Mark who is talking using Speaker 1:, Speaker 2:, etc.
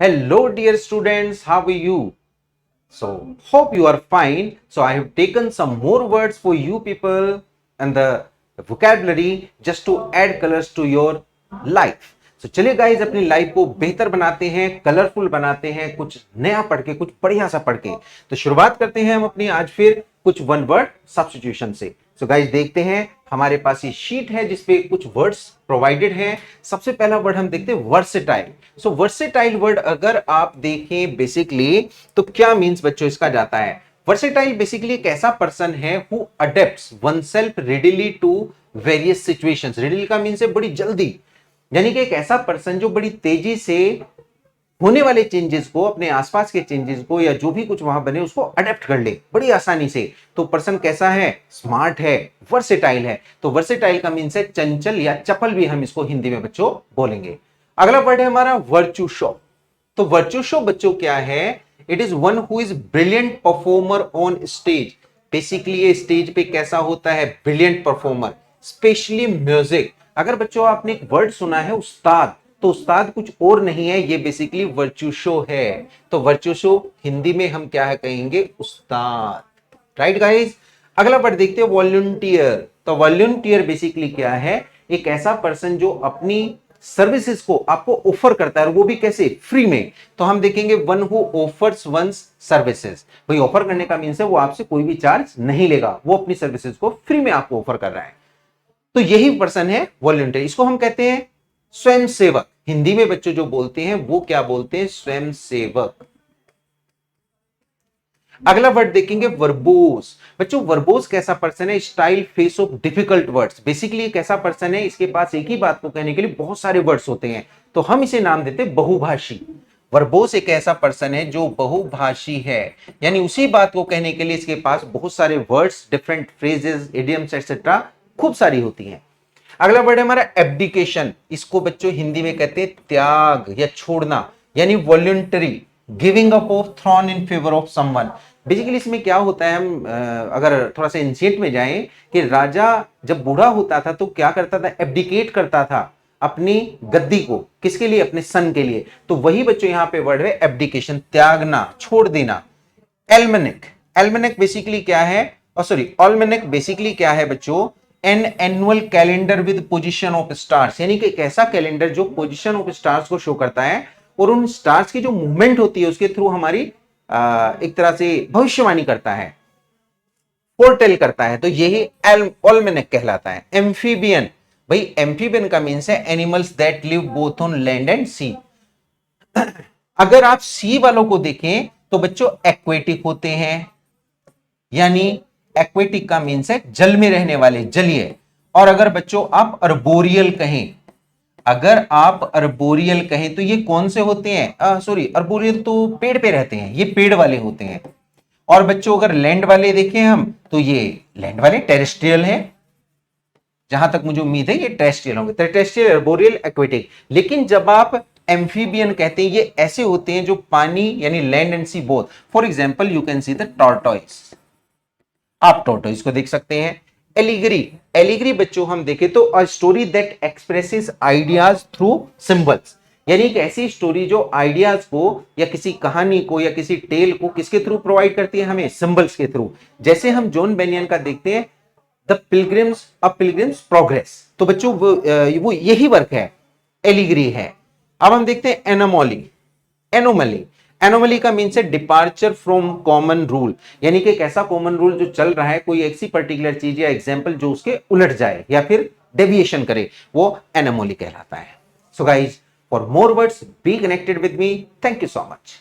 Speaker 1: Hello, dear students. How are you? So, hope you are fine. So, I have taken some more words for you people and the vocabulary just to add colors to your life. So, चलिए guys अपनी life को बेहतर बनाते हैं, colourful बनाते हैं, कुछ नया पढ़ के, कुछ बढ़िया सा पढ़ के। तो शुरुआत करते हैं हम अपनी आज फिर कुछ वन वर्ड सब्स्टिट्यूशन से। सो गाइज देखते हैं, हमारे पास ये शीट है जिसपे कुछ वर्ड्स प्रोवाइडेड हैं। सबसे पहला वर्ड हम देखते हैं वर्सेटाइल। सो वर्सेटाइल वर्ड अगर आप देखें बेसिकली तो क्या मीन्स बच्चों इसका जाता है। वर्सेटाइल बेसिकली एक ऐसा पर्सन है who adapts oneself readily to various situations. Readily का मीन्स है बड़ी जल्दी, यानी कि एक ऐसा पर्सन जो बड़ी तेजी से होने वाले चेंजेस को, अपने आसपास के चेंजेस को या जो भी कुछ वहां बने उसको अडेप्ट कर ले बड़ी आसानी से। तो पर्सन कैसा है? स्मार्ट है, वर्सेटाइल है। तो वर्सेटाइल का मीन्स है चंचल या चपल भी हम इसको हिंदी में बच्चों बोलेंगे। अगला वर्ड है हमारा वर्चुशो। तो वर्चुशो बच्चों क्या है? It is one who is brilliant performer on stage. Basically ये स्टेज पे कैसा होता है? Brilliant performer, specially music. अगर बच्चों आपने एक वर्ड सुना है उस्ताद, तो उस्ताद कुछ और नहीं है, ये बेसिकली वर्चुशो है। तो वर्चुशो हिंदी में हम क्या है कहेंगे? उस्ताद। Right guys. अगला वर्ड देखते हैं वॉलंटियर। तो वॉलंटियर बेसिकली क्या है? एक ऐसा पर्सन जो अपनी सर्विसेज को आपको ऑफर करता है, और वो भी कैसे? फ्री में। तो हम देखेंगे one who offers one's services. भाई ऑफर करने का मीन्स है वो आपसे कोई भी चार्ज नहीं लेगा, वो अपनी सर्विसेज को फ्री में आपको ऑफर कर रहा है। तो यही पर्सन है वॉलंटियर। इसको हम कहते हैं स्वयं सेवक। हिंदी में बच्चों जो बोलते हैं वो क्या बोलते हैं? स्वयं सेवक। अगला वर्ड देखेंगे वर्बोस। बच्चों वर्बोस कैसा पर्सन है? Style face of difficult words. Basically एक ऐसा पर्सन है, इसके पास एक ही बात को कहने के लिए बहुत सारे वर्ड्स होते हैं, तो हम इसे नाम देते हैं बहुभाषी। वर्बोस एक ऐसा पर्सन है जो बहुभाषी है, यानी उसी बात को कहने के लिए इसके पास बहुत सारे words, different phrases, idioms etcetera खूब सारी होती हैं। अगला वर्ड है हमारा एब्डिकेशन। इसको बच्चों हिंदी में कहते हैं त्याग या छोड़ना, यानी voluntary giving up of thrown in favour of someone. Basically इसमें क्या होता है, हम अगर थोड़ा सा एंशिएंट में जाएं कि राजा जब बूढ़ा होता था तो क्या करता था? एब्डिकेट करता था अपनी गद्दी को। किसके लिए? अपने सन के लिए। तो वही बच्चों यहां पे वर्ड है एब्डिकेशन, त्यागना, छोड़ देना। एल्मेनिक। एल्मेनिक बेसिकली क्या है? ऑल्मेनिक बेसिकली क्या है बच्चों? An annual calendar with position of stars, यानी कि एक ऐसा कैलेंडर जो पोजीशन ऑफ स्टार्स को शो करता है और उन स्टार्स की जो मूवमेंट होती है उसके थ्रू हमारी एक तरह से भविष्यवाणी करता है, फोरटेल करता है। तो यही ऑल्मेनिक कहलाता है। एम्फीबियन। भाई एम्फीबियन का मीन्स है animals that live both on land and sea. अगर आप सी वालों को देखें तो बच्चों एक्वेटिक होते हैं, यानी एक्वेटिक का मीन्स है जल में रहने वाले, जलीय। और अगर बच्चों आप अर्बोरियल कहें, अगर आप अर्बोरियल कहें तो ये कौन से होते हैं? अर्बोरियल तो पेड़ पे रहते हैं, ये पेड़ वाले होते हैं। और बच्चों अगर लैंड वाले देखें हम तो ये लैंड वाले टेरेस्ट्रियल हैं। जहां तक मुझे उम्मीद है ये टेरेस्ट्रियल होंगे, टेरेस्ट्रियल, अर्बोरियल, एक्वेटिक। लेकिन जब आप एम्फीबियन कहते हैं, ये ऐसे होते हैं जो पानी यानी land and sea both. For example you can see the tortoise. आप टॉर्टोइस को देख सकते हैं। एलिगरी। एलिगरी बच्चों हम देखें तो a story that expresses ideas through symbols, यानी एक ऐसी स्टोरी जो आइडियाज को या किसी कहानी को या किसी टेल को किसके थ्रू प्रोवाइड करती है? हमें सिंबल्स के थ्रू। जैसे हम जॉन बेनियन का देखते हैं the pilgrims, a pilgrims progress. तो बच्चों वो यही वर्क है, एलिगरी है। अब हम देखते हैं एनोमली। एनोमली। एनोमली का मीन्स है डिपार्चर फ्रॉम कॉमन रूल, यानी कि एक ऐसा कॉमन रूल जो चल रहा है, कोई ऐसी पर्टिकुलर चीज या एग्जांपल जो उसके उलट जाए या फिर डेविएशन करे, वो एनोमली कहलाता है। So guys, for more words be connected with me. Thank you so much.